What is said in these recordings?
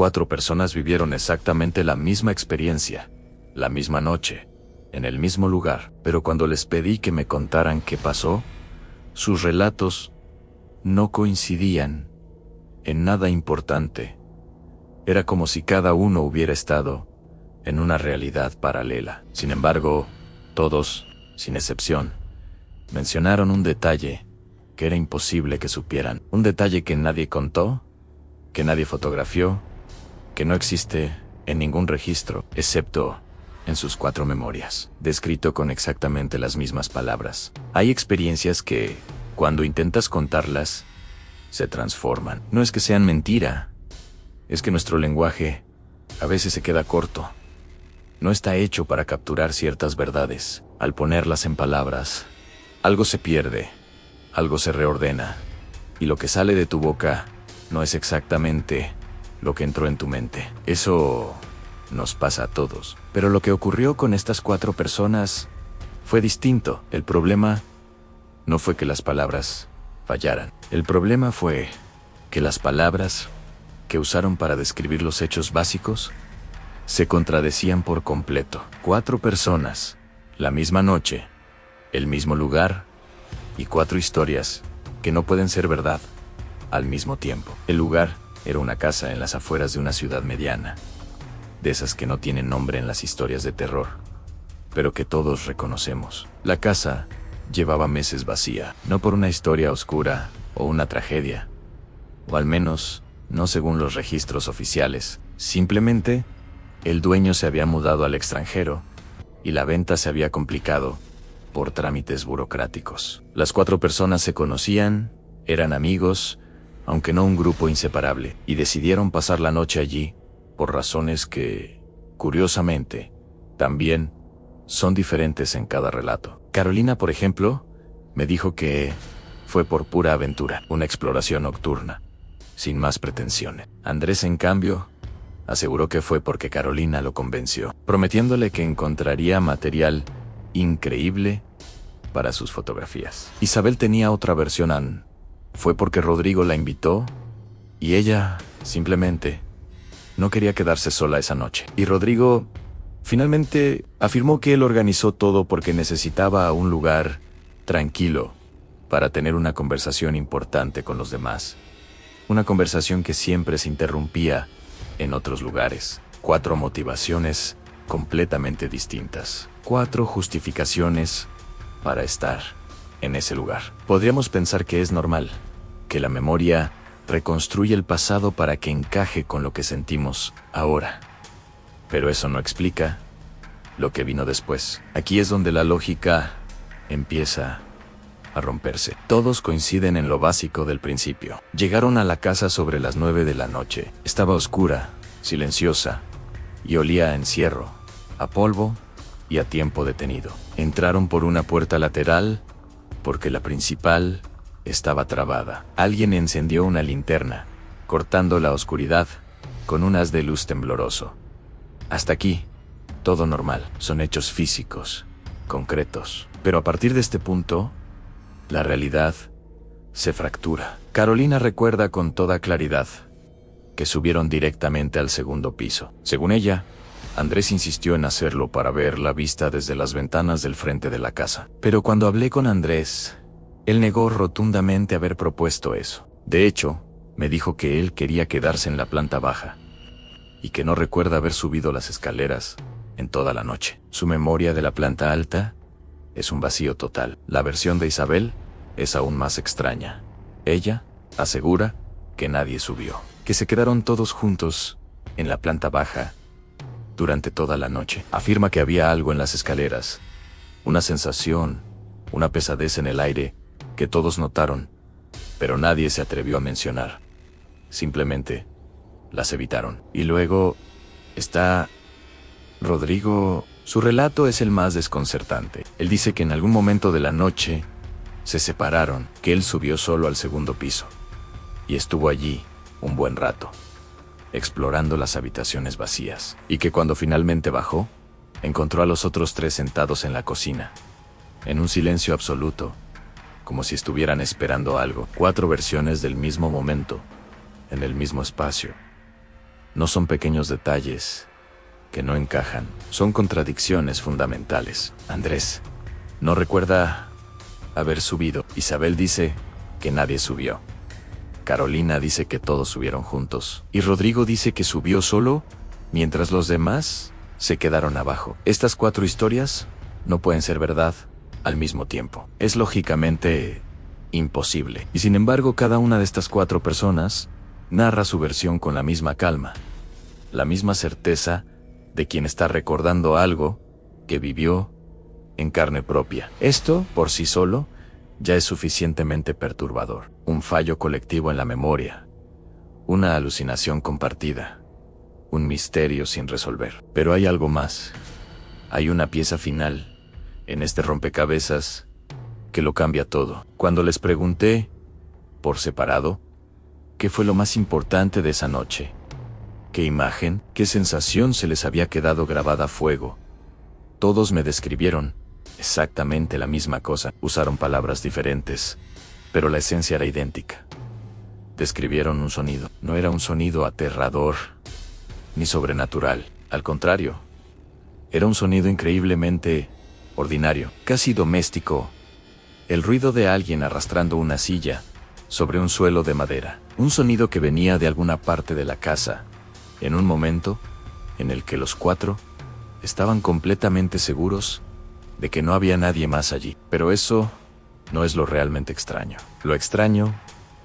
4 personas vivieron exactamente la misma experiencia, la misma noche, en el mismo lugar, pero cuando les pedí que me contaran qué pasó, sus relatos no coincidían en nada importante. Era como si cada uno hubiera estado en una realidad paralela. Sin embargo, todos, sin excepción, mencionaron un detalle que era imposible que supieran. Un detalle que nadie contó, que nadie fotografió, que no existe en ningún registro, excepto en sus 4 memorias, descrito con exactamente las mismas palabras. Hay experiencias que, cuando intentas contarlas, se transforman. No es que sean mentira, es que nuestro lenguaje a veces se queda corto. No está hecho para capturar ciertas verdades. Al ponerlas en palabras, algo se pierde, algo se reordena, y lo que sale de tu boca no es exactamente lo que entró en tu mente. Eso nos pasa a todos. Pero lo que ocurrió con estas 4 personas fue distinto. El problema no fue que las palabras fallaran. El problema fue que las palabras que usaron para describir los hechos básicos se contradecían por completo. 4 personas, la misma noche, el mismo lugar y 4 historias que no pueden ser verdad al mismo tiempo. El lugar era una casa en las afueras de una ciudad mediana, de esas que no tienen nombre en las historias de terror, pero que todos reconocemos. La casa llevaba meses vacía, no por una historia oscura o una tragedia, o al menos no según los registros oficiales. Simplemente, el dueño se había mudado al extranjero y la venta se había complicado por trámites burocráticos. Las 4 personas se conocían, eran amigos, aunque no un grupo inseparable, y decidieron pasar la noche allí por razones que, curiosamente, también son diferentes en cada relato. Carolina, por ejemplo, me dijo que fue por pura aventura, una exploración nocturna, sin más pretensiones. Andrés, en cambio, aseguró que fue porque Carolina lo convenció, prometiéndole que encontraría material increíble para sus fotografías. Isabel tenía otra versión. Fue porque Rodrigo la invitó y ella, simplemente, no quería quedarse sola esa noche. Y Rodrigo finalmente afirmó que él organizó todo porque necesitaba un lugar tranquilo para tener una conversación importante con los demás. Una conversación que siempre se interrumpía en otros lugares. 4 motivaciones completamente distintas. 4 justificaciones para estar en ese lugar. Podríamos pensar que es normal, que la memoria reconstruye el pasado para que encaje con lo que sentimos ahora. Pero eso no explica lo que vino después. Aquí es donde la lógica empieza a romperse. Todos coinciden en lo básico del principio. Llegaron a la casa sobre las 9 de la noche. Estaba oscura, silenciosa, y olía a encierro, a polvo y a tiempo detenido. Entraron por una puerta lateral porque la principal estaba trabada. Alguien encendió una linterna, cortando la oscuridad con un haz de luz tembloroso. Hasta aquí, todo normal. Son hechos físicos, concretos. Pero a partir de este punto, la realidad se fractura. Carolina recuerda con toda claridad que subieron directamente al 2º piso. Según ella, Andrés insistió en hacerlo para ver la vista desde las ventanas del frente de la casa. Pero cuando hablé con Andrés, él negó rotundamente haber propuesto eso. De hecho, me dijo que él quería quedarse en la planta baja y que no recuerda haber subido las escaleras en toda la noche. Su memoria de la planta alta es un vacío total. La versión de Isabel es aún más extraña. Ella asegura que nadie subió, que se quedaron todos juntos en la planta baja durante toda la noche. Afirma que había algo en las escaleras, una sensación, una pesadez en el aire que todos notaron, pero nadie se atrevió a mencionar. Simplemente las evitaron. Y luego está Rodrigo. Su relato es el más desconcertante. Él dice que en algún momento de la noche se separaron, que él subió solo al 2º piso y estuvo allí un buen rato, explorando las habitaciones vacías, y que cuando finalmente bajó, encontró a los otros 3 sentados en la cocina, en un silencio absoluto, como si estuvieran esperando algo. 4 versiones del mismo momento, en el mismo espacio, No son pequeños detalles que no encajan, son contradicciones fundamentales. Andrés no recuerda haber subido. Isabel dice que nadie subió. Carolina dice que todos subieron juntos. Y Rodrigo dice que subió solo, mientras los demás se quedaron abajo. Estas 4 historias no pueden ser verdad al mismo tiempo. Es lógicamente imposible. Y sin embargo, cada una de estas 4 personas narra su versión con la misma calma, la misma certeza de quien está recordando algo que vivió en carne propia. Esto, por sí solo, ya es suficientemente perturbador. Un fallo colectivo en la memoria, una alucinación compartida, un misterio sin resolver. Pero hay algo más. Hay una pieza final en este rompecabezas que lo cambia todo. Cuando les pregunté, por separado, qué fue lo más importante de esa noche, qué imagen, qué sensación se les había quedado grabada a fuego, todos me describieron exactamente la misma cosa. Usaron palabras diferentes, pero la esencia era idéntica. Describieron un sonido. No era un sonido aterrador ni sobrenatural. Al contrario, era un sonido increíblemente ordinario, casi doméstico. El ruido de alguien arrastrando una silla sobre un suelo de madera. Un sonido que venía de alguna parte de la casa, en un momento en el que los 4 estaban completamente seguros de que no había nadie más allí. Pero eso no es lo realmente extraño. Lo extraño,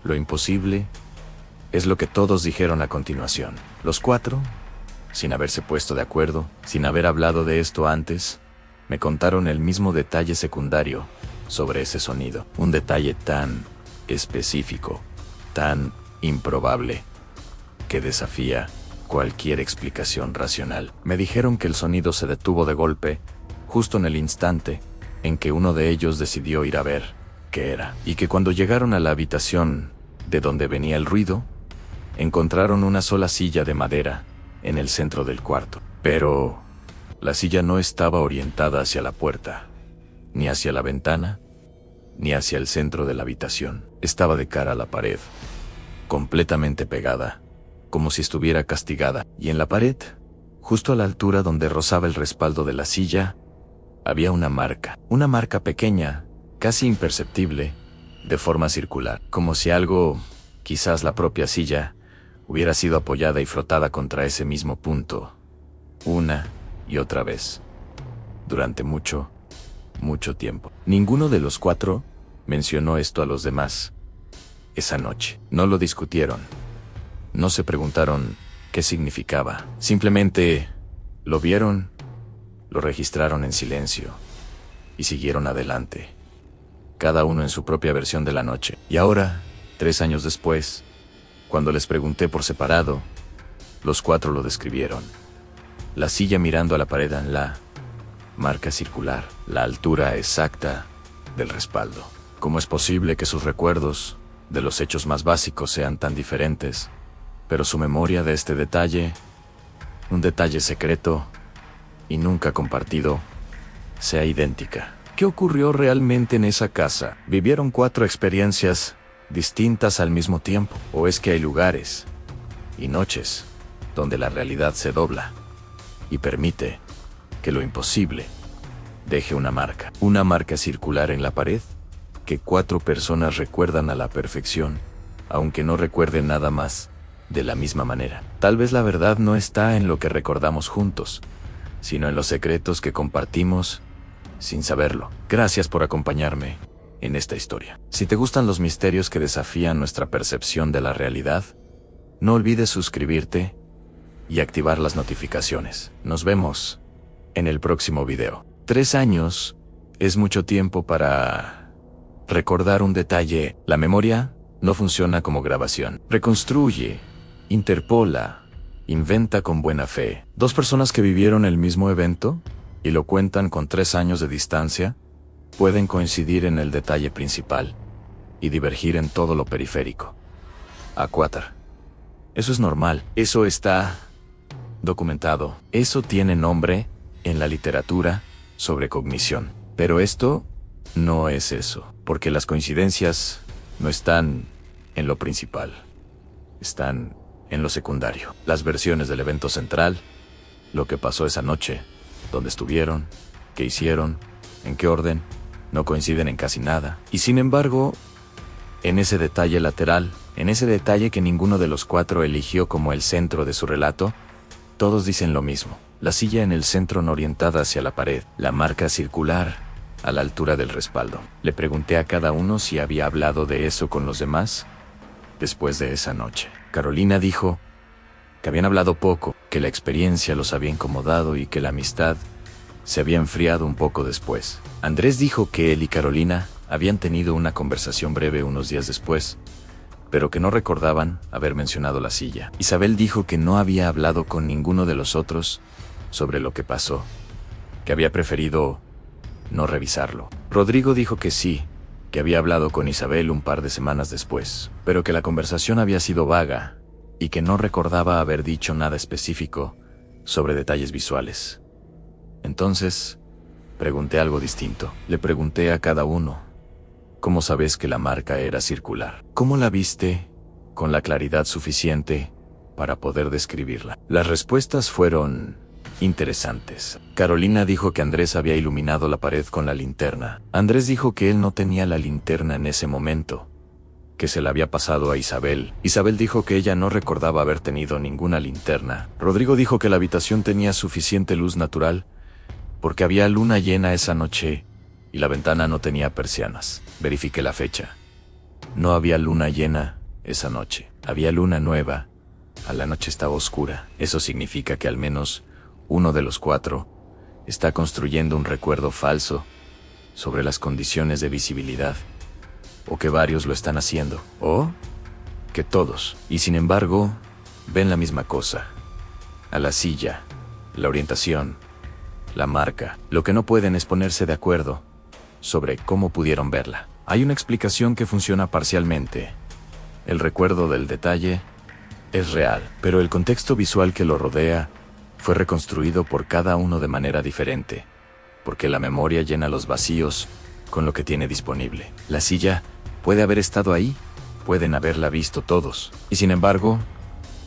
lo imposible, es lo que todos dijeron a continuación. Los 4, sin haberse puesto de acuerdo, sin haber hablado de esto antes, me contaron el mismo detalle secundario sobre ese sonido. Un detalle tan específico, tan improbable, que desafía cualquier explicación racional. Me dijeron que el sonido se detuvo de golpe, justo en el instante en que uno de ellos decidió ir a ver qué era, y que cuando llegaron a la habitación de donde venía el ruido, encontraron una sola silla de madera en el centro del cuarto. Pero la silla no estaba orientada hacia la puerta, ni hacia la ventana, ni hacia el centro de la habitación. Estaba de cara a la pared, completamente pegada, como si estuviera castigada, y en la pared, justo a la altura donde rozaba el respaldo de la silla, había una marca pequeña, casi imperceptible, de forma circular, como si algo, quizás la propia silla, hubiera sido apoyada y frotada contra ese mismo punto, una y otra vez, durante mucho tiempo. Ninguno de los 4 mencionó esto a los demás. Esa noche no lo discutieron, no se preguntaron qué significaba, simplemente lo vieron, lo registraron en silencio y siguieron adelante, cada uno en su propia versión de la noche. Y ahora, 3 años después, cuando les pregunté por separado, los 4 lo describieron. La silla mirando a la pared en la marca circular, la altura exacta del respaldo. ¿Cómo es posible que sus recuerdos de los hechos más básicos sean tan diferentes, pero su memoria de este detalle, un detalle secreto y nunca compartido, sea idéntica? ¿Qué ocurrió realmente en esa casa? ¿Vivieron 4 experiencias distintas al mismo tiempo? ¿O es que hay lugares y noches donde la realidad se dobla y permite que lo imposible deje una marca circular en la pared que 4 personas recuerdan a la perfección, aunque no recuerden nada más de la misma manera? Tal vez la verdad no está en lo que recordamos juntos, sino en los secretos que compartimos sin saberlo. Gracias por acompañarme en esta historia. Si te gustan los misterios que desafían nuestra percepción de la realidad, no olvides suscribirte y activar las notificaciones. Nos vemos en el próximo video. 3 años es mucho tiempo para recordar un detalle. La memoria no funciona como grabación. Reconstruye, interpola, inventa con buena fe. 2 personas que vivieron el mismo evento y lo cuentan con 3 años de distancia, pueden coincidir en el detalle principal y divergir en todo lo periférico. Aquatar. Eso es normal. Eso está documentado. Eso tiene nombre en la literatura sobre cognición. Pero esto no es eso, porque las coincidencias no están en lo principal. Están en lo secundario. Las versiones del evento central, lo que pasó esa noche, dónde estuvieron, qué hicieron, en qué orden, no coinciden en casi nada. Y sin embargo, en ese detalle lateral, en ese detalle que ninguno de los cuatro eligió como el centro de su relato, todos dicen lo mismo. La silla en el centro no orientada hacia la pared, la marca circular a la altura del respaldo. Le pregunté a cada uno si había hablado de eso con los demás después de esa noche. Carolina dijo que habían hablado poco, que la experiencia los había incomodado y que la amistad se había enfriado un poco después. Andrés dijo que él y Carolina habían tenido una conversación breve unos días después, pero que no recordaban haber mencionado la silla. Isabel dijo que no había hablado con ninguno de los otros sobre lo que pasó, que había preferido no revisarlo. Rodrigo dijo que sí, que había hablado con Isabel un par de semanas después, pero que la conversación había sido vaga y que no recordaba haber dicho nada específico sobre detalles visuales. Entonces, pregunté algo distinto. Le pregunté a cada uno: ¿cómo sabes que la marca era circular? ¿Cómo la viste con la claridad suficiente para poder describirla? Las respuestas fueron interesantes. Carolina dijo que Andrés había iluminado la pared con la linterna. Andrés dijo que él no tenía la linterna en ese momento, que se la había pasado a Isabel. Isabel dijo que ella no recordaba haber tenido ninguna linterna. Rodrigo dijo que la habitación tenía suficiente luz natural porque había luna llena esa noche y la ventana no tenía persianas. Verifiqué la fecha. No había luna llena esa noche. Había luna nueva. A la noche estaba oscura. Eso significa que al menos uno de los cuatro está construyendo un recuerdo falso sobre las condiciones de visibilidad, o que varios lo están haciendo, o que todos, y sin embargo, ven la misma cosa. A la silla, la orientación, la marca. Lo que no pueden es ponerse de acuerdo sobre cómo pudieron verla. Hay una explicación que funciona parcialmente. El recuerdo del detalle es real, pero el contexto visual que lo rodea fue reconstruido por cada uno de manera diferente, porque la memoria llena los vacíos con lo que tiene disponible. La silla puede haber estado ahí, pueden haberla visto todos, y sin embargo,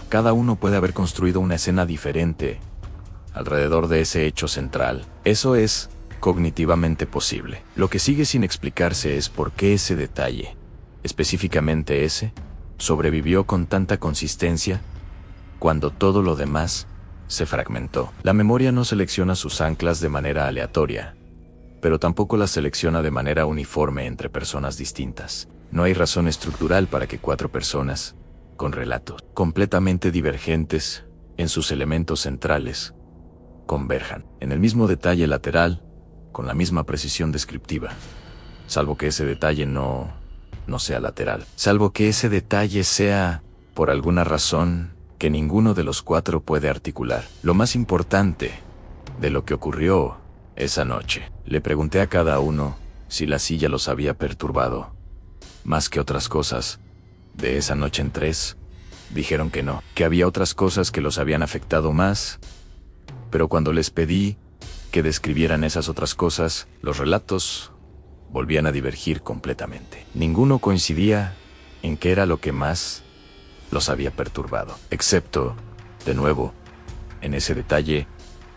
cada uno puede haber construido una escena diferente alrededor de ese hecho central. Eso es cognitivamente posible. Lo que sigue sin explicarse es por qué ese detalle, específicamente ese, sobrevivió con tanta consistencia cuando todo lo demás se fragmentó. La memoria no selecciona sus anclas de manera aleatoria, pero tampoco las selecciona de manera uniforme entre personas distintas. No hay razón estructural para que cuatro personas, con relatos completamente divergentes en sus elementos centrales, converjan en el mismo detalle lateral, con la misma precisión descriptiva, salvo que ese detalle no sea lateral, salvo que ese detalle sea, por alguna razón, que ninguno de los cuatro puede articular. Lo más importante de lo que ocurrió esa noche. Le pregunté a cada uno si la silla los había perturbado más que otras cosas. De esa noche en tres, dijeron que no, que había otras cosas que los habían afectado más, pero cuando les pedí que describieran esas otras cosas, los relatos volvían a divergir completamente. Ninguno coincidía en qué era lo que más los había perturbado, excepto, de nuevo, en ese detalle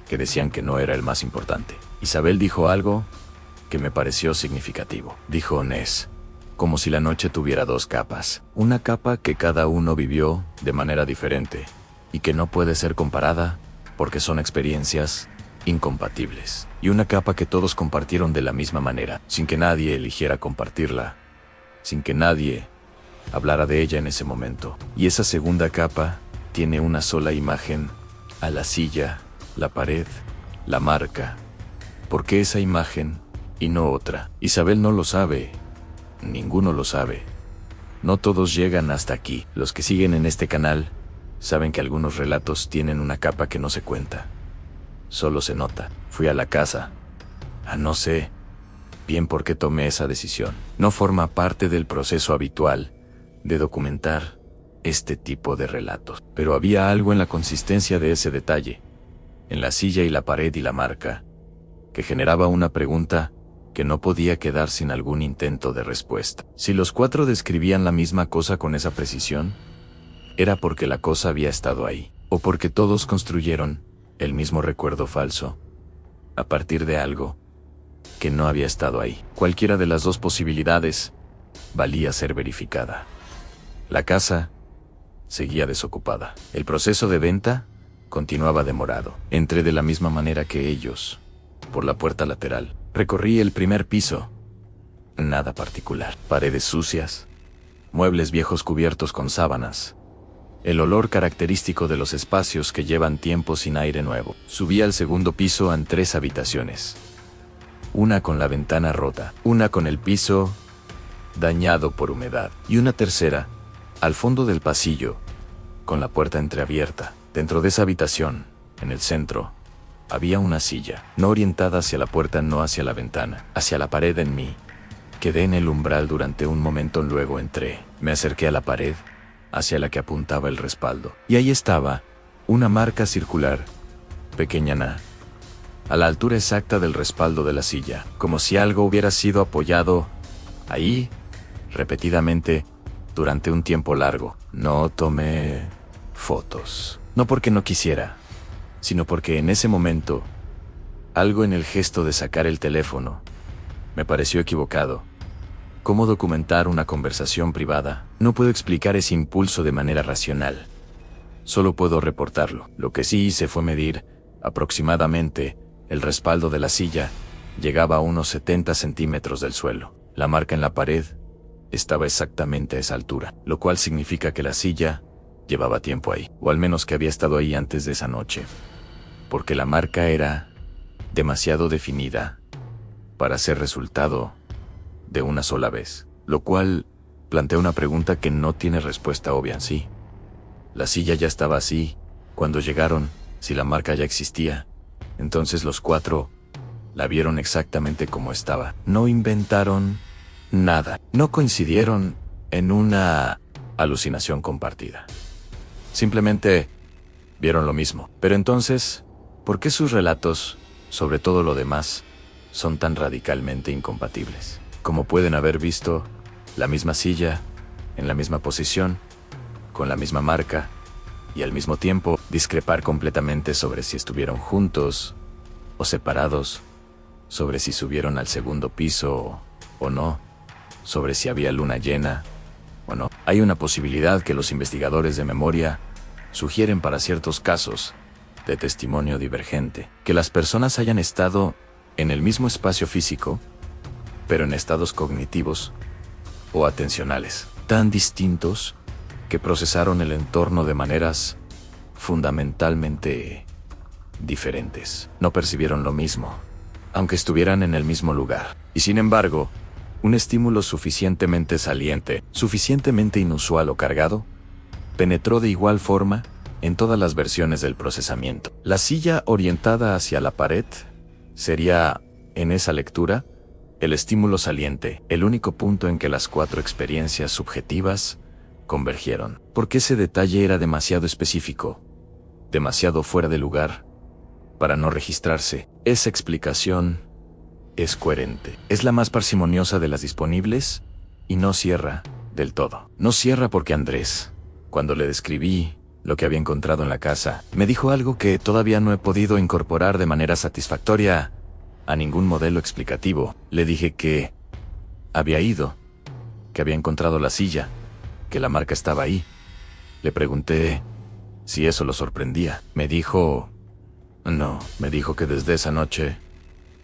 que decían que no era el más importante. Isabel dijo algo que me pareció significativo. Dijo Nes, como si la noche tuviera dos capas. Una capa que cada uno vivió de manera diferente y que no puede ser comparada porque son experiencias incompatibles. Y una capa que todos compartieron de la misma manera, sin que nadie eligiera compartirla, sin que nadie hablara de ella en ese momento. Y esa segunda capa tiene una sola imagen: a la silla, la pared, la marca. ¿Por qué esa imagen y no otra? Isabel no lo sabe. Ninguno lo sabe. No todos llegan hasta aquí. Los que siguen en este canal saben que algunos relatos tienen una capa que no se cuenta. Solo se nota. Fui a la casa. No sé bien por qué tomé esa decisión. No forma parte del proceso habitual de documentar este tipo de relatos. Pero había algo en la consistencia de ese detalle, en la silla y la pared y la marca, que generaba una pregunta que no podía quedar sin algún intento de respuesta. Si los cuatro describían la misma cosa con esa precisión, era porque la cosa había estado ahí, o porque todos construyeron el mismo recuerdo falso a partir de algo que no había estado ahí. Cualquiera de las dos posibilidades valía ser verificada. La casa seguía desocupada. El proceso de venta continuaba demorado. Entré de la misma manera que ellos, por la puerta lateral. Recorrí el primer piso. Nada particular. Paredes sucias, muebles viejos cubiertos con sábanas, el olor característico de los espacios que llevan tiempo sin aire nuevo. Subí al segundo piso en 3 habitaciones. Una con la ventana rota, una con el piso dañado por humedad, y una tercera, al fondo del pasillo, con la puerta entreabierta. Dentro de esa habitación, en el centro, había una silla, no orientada hacia la puerta, no hacia la ventana, hacia la pared en mí. Quedé en el umbral durante un momento, luego entré. Me acerqué a la pared, hacia la que apuntaba el respaldo. Y ahí estaba, una marca circular, pequeña, a la altura exacta del respaldo de la silla, como si algo hubiera sido apoyado ahí, repetidamente, durante un tiempo largo. No tomé fotos. No porque no quisiera, sino porque en ese momento, algo en el gesto de sacar el teléfono me pareció equivocado. ¿Cómo documentar una conversación privada? No puedo explicar ese impulso de manera racional. Solo puedo reportarlo. Lo que sí hice fue medir, aproximadamente, el respaldo de la silla. Llegaba a unos 70 centímetros del suelo. La marca en la pared estaba exactamente a esa altura, lo cual significa que la silla llevaba tiempo ahí, o al menos que había estado ahí antes de esa noche, porque la marca era demasiado definida para ser resultado de una sola vez, lo cual plantea una pregunta que no tiene respuesta obvia en sí. La silla ya estaba así cuando llegaron. Si la marca ya existía, entonces los 4 la vieron exactamente como estaba. No inventaron nada, no coincidieron en una alucinación compartida. Simplemente vieron lo mismo. Pero entonces, ¿por qué sus relatos, sobre todo lo demás, son tan radicalmente incompatibles? Como pueden haber visto la misma silla, en la misma posición, con la misma marca, y al mismo tiempo discrepar completamente sobre si estuvieron juntos o separados, sobre si subieron al segundo piso o no, sobre si había luna llena o no. Hay una posibilidad que los investigadores de memoria sugieren para ciertos casos de testimonio divergente, que las personas hayan estado en el mismo espacio físico, pero en estados cognitivos o atencionales tan distintos que procesaron el entorno de maneras fundamentalmente diferentes. No percibieron lo mismo, aunque estuvieran en el mismo lugar. Y sin embargo, un estímulo suficientemente saliente, suficientemente inusual o cargado, penetró de igual forma en todas las versiones del procesamiento. La silla orientada hacia la pared sería, en esa lectura, el estímulo saliente, el único punto en que las 4 experiencias subjetivas convergieron. Porque ese detalle era demasiado específico, demasiado fuera de lugar, para no registrarse. Esa explicación es coherente. Es la más parsimoniosa de las disponibles y no cierra del todo. No cierra porque Andrés, cuando le describí lo que había encontrado en la casa, me dijo algo que todavía no he podido incorporar de manera satisfactoria a ningún modelo explicativo. Le dije que había ido, que había encontrado la silla, que la marca estaba ahí. Le pregunté si eso lo sorprendía. Me dijo que desde esa noche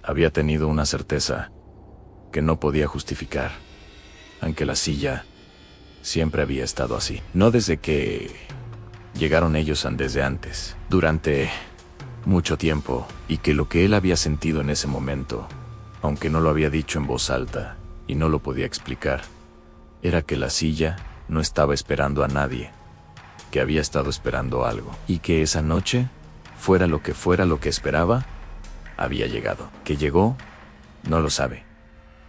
había tenido una certeza que no podía justificar, aunque la silla siempre había estado así. No desde que llegaron ellos, desde antes, durante mucho tiempo, y que lo que él había sentido en ese momento, aunque no lo había dicho en voz alta y no lo podía explicar, era que la silla no estaba esperando a nadie, que había estado esperando algo, y que esa noche, fuera lo que esperaba, había llegado. ¿Que llegó? No lo sabe.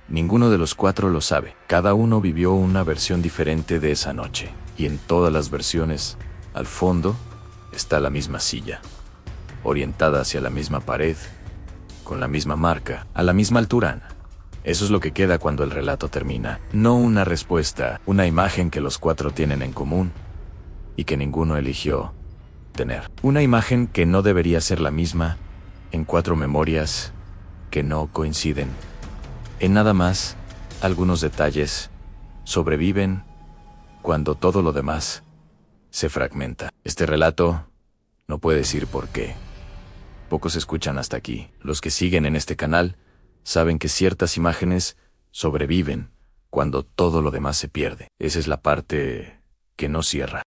Ninguno de los 4 lo sabe. Cada uno vivió una versión diferente de esa noche, y en todas las versiones, al fondo, está la misma silla, orientada hacia la misma pared, con la misma marca, a la misma altura. Eso es lo que queda cuando el relato termina. No una respuesta, una imagen que los 4 tienen en común, y que ninguno eligió tener. Una imagen que no debería ser la misma, en 4 memorias que no coinciden. En nada más, algunos detalles sobreviven cuando todo lo demás se fragmenta. Este relato no puede decir por qué. Pocos escuchan hasta aquí. Los que siguen en este canal saben que ciertas imágenes sobreviven cuando todo lo demás se pierde. Esa es la parte que no cierra.